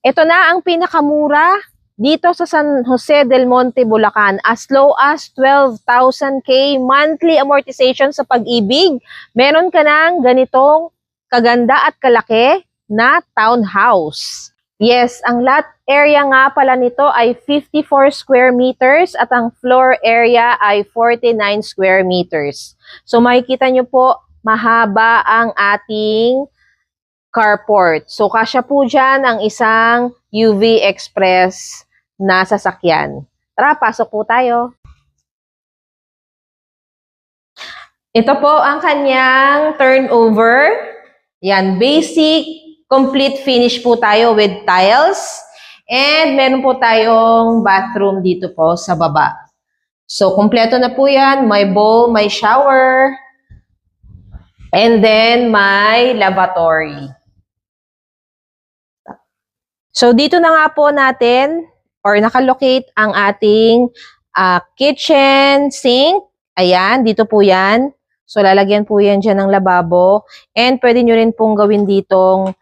Ito na ang pinakamura dito sa San Jose del Monte, Bulacan. As low as 12,000K monthly amortization sa Pag-ibig. Meron ka ng ganitong kaganda at kalaki na townhouse. Yes, ang lot area nga pala nito ay 54 square meters at ang floor area ay 49 square meters. So makikita nyo po, mahaba ang ating carport. So kasya po dyan ang isang UV Express na sasakyan. Tara, pasok po tayo. Ito po ang kanyang turnover. Yan, basic, complete finish po tayo with tiles. And meron po tayong bathroom dito po sa baba. So, kompleto na po yan. May bowl, may shower. And then, may lavatory. So, dito na nga po natin or nakalocate ang ating kitchen sink. Ayan, dito po yan. So, lalagyan po yan dyan ng lababo. And pwede nyo rin pong gawin ditong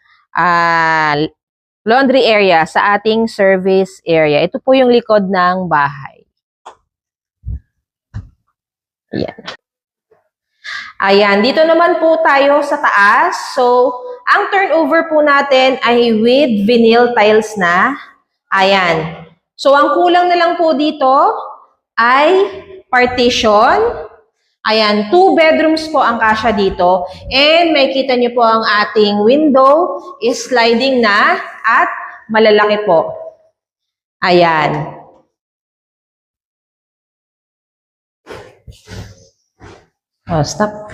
laundry area sa ating service area. Ito po yung likod ng bahay. Ayan. Ayan, dito naman po tayo sa taas. So, ang turnover po natin ay with vinyl tiles na. Ayan. So, ang kulang na lang po dito ay partition. Ayan, 2 bedrooms po ang kasya dito. And may kita nyo po ang ating window is sliding na at malalaki po. Ayan. Oh, stop.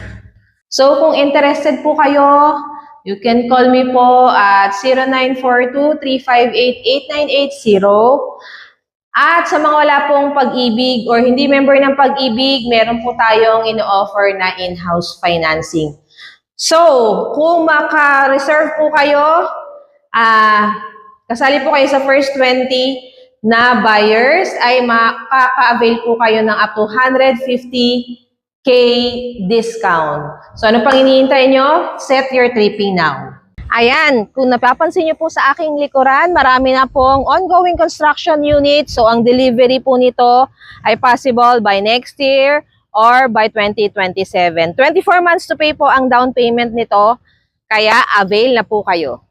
So, kung interested po kayo, you can call me po at 0942-358-8980. At sa mga wala pong Pag-ibig or hindi member ng Pag-ibig, meron po tayong ino-offer na in-house financing. So, kung maka-reserve po kayo, kasali po kayo sa first 20 na buyers, ay makaka-avail po kayo ng up to 150K discount. So, ano pang hinihintay nyo? Set your tripping now. Ayan, kung napapansin nyo po sa aking likuran, marami na pong ongoing construction unit. So, ang delivery po nito ay possible by next year or by 2027. 24 months to pay po ang down payment nito, kaya avail na po kayo.